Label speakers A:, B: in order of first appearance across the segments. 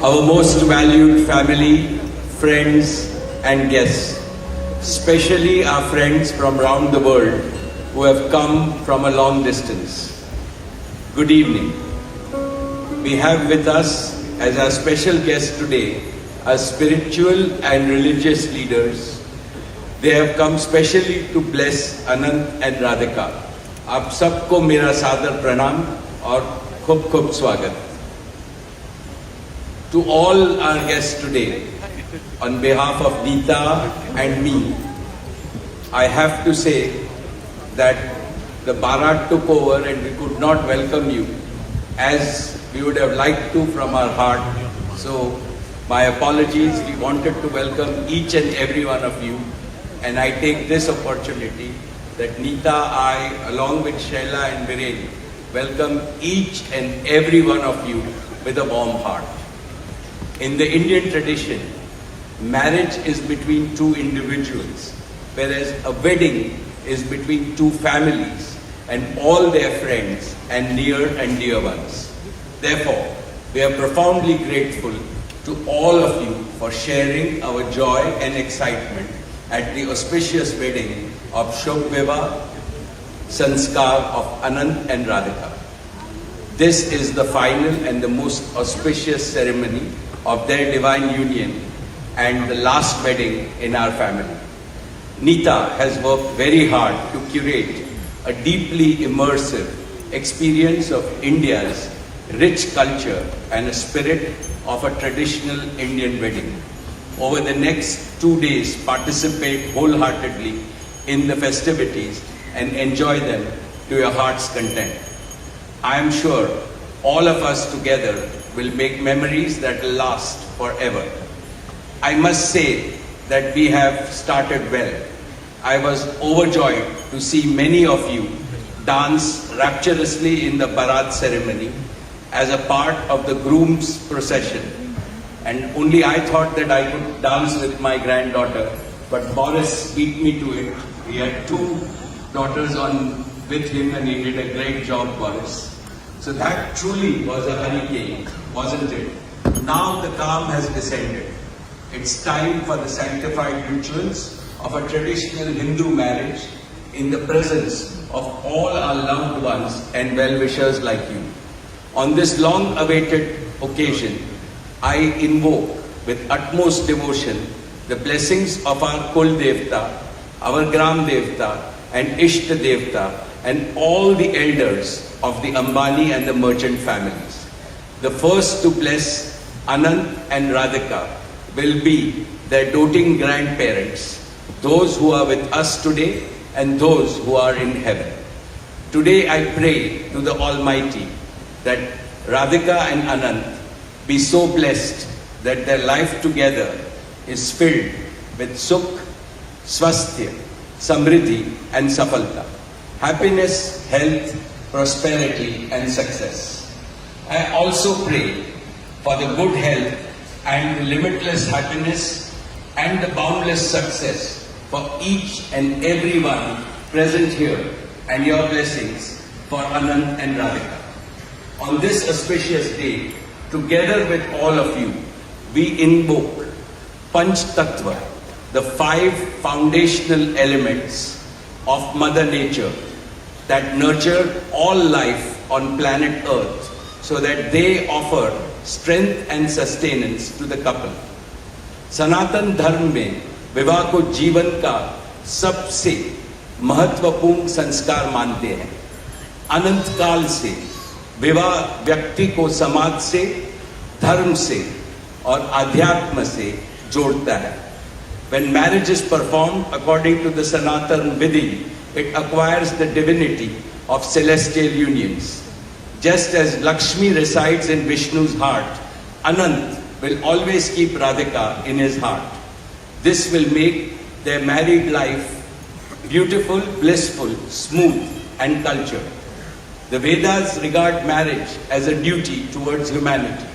A: our most valued family, friends and guests, especially our friends from around the world who have come from a long distance. Good evening. We have with us as our special guests today our spiritual and religious leaders. They have come specially to bless Anant and Radhika. आप सबको मेरा सादर प्रणाम और खूब खूब स्वागत. To all our guests today, on behalf of Neeta and me, I have to say that the Bharat took over and we could not welcome you as we would have liked to from our heart. So my apologies. We wanted to welcome each and every one of you, and I take this opportunity that Neeta, I, along with Shaila and Viren, welcome each and every one of you with a warm heart. In the Indian tradition, marriage is between two individuals, whereas a wedding is between two families and all their friends and near and dear ones. Therefore, we are profoundly grateful to all of you for sharing our joy and excitement at the auspicious wedding of Shobh Vivah Sanskar of Anant and Radhika. This is the final and the most auspicious ceremony of their divine union and the last wedding in our family. Neeta has worked very hard to curate a deeply immersive experience of India's rich culture and a spirit of a traditional Indian wedding. Over the next 2 days, participate wholeheartedly in the festivities and enjoy them to your heart's content. I am sure all of us together will make memories that will last forever. I must say that we have started well. I was overjoyed to see many of you dance rapturously in the Bharat ceremony as a part of the groom's procession. And only I thought that I could dance with my granddaughter, but Boris beat me to it. He had 2 daughters on with him and he did a great job, Boris. So that truly was a hurricane, wasn't it? Now the calm has descended. It's time for the sanctified rituals of a traditional Hindu marriage in the presence of all our loved ones and well-wishers like you. On this long-awaited occasion, I invoke with utmost devotion the blessings of our Kul Devta, our Gram Devta and Ishta Devta and all the elders of the Ambani and the merchant families. The first to bless Anant and Radhika will be their doting grandparents, those who are with us today and those who are in heaven. Today I pray to the Almighty that Radhika and Anant be so blessed that their life together is filled with Sukh, Swasthya, Samriddhi and Safalta. Happiness, health, prosperity and success. I also pray for the good health and the limitless happiness and the boundless success for each and every one present here and your blessings for Anant and Radhika. On this auspicious day, together with all of you, we invoke Panch Tattva, the 5 foundational elements of Mother Nature that nurture all life on planet Earth so that they offer strength and sustenance to the couple. Sanatan Dharma में विवाह को जीवन का सबसे महत्वपूर्ण संस्कार मानते हैं. अनंत काल से विवाह व्यक्ति को समाज से, धर्म से और आध्यात्म से जोड़ता है. When marriage is performed according to the Sanatan Vidhi, it acquires the divinity of celestial unions. Just as Lakshmi resides in Vishnu's heart, Anant will always keep Radhika in his heart. This will make their married life beautiful, blissful, smooth and cultured. The Vedas regard marriage as a duty towards humanity.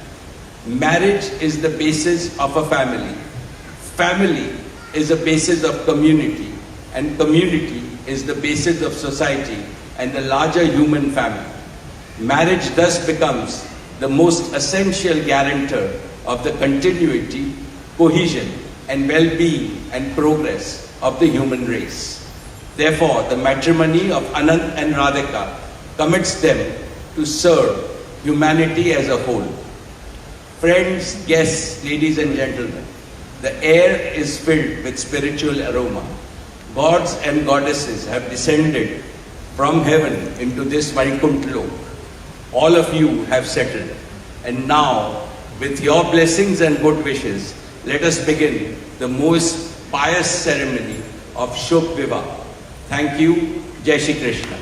A: Marriage is the basis of a family. Family is the basis of community, and community is the basis of society and the larger human family. Marriage thus becomes the most essential guarantor of the continuity, cohesion, and well-being and progress of the human race. Therefore, the matrimony of Anant and Radhika commits them to serve humanity as a whole. Friends, guests, ladies and gentlemen, the air is filled with spiritual aroma. Gods and goddesses have descended from heaven into this Vaikuntha Lok. All of you have settled. And now, with your blessings and good wishes, let us begin the most pious ceremony of Shubh Vivah. Thank you. Jai Shri Krishna.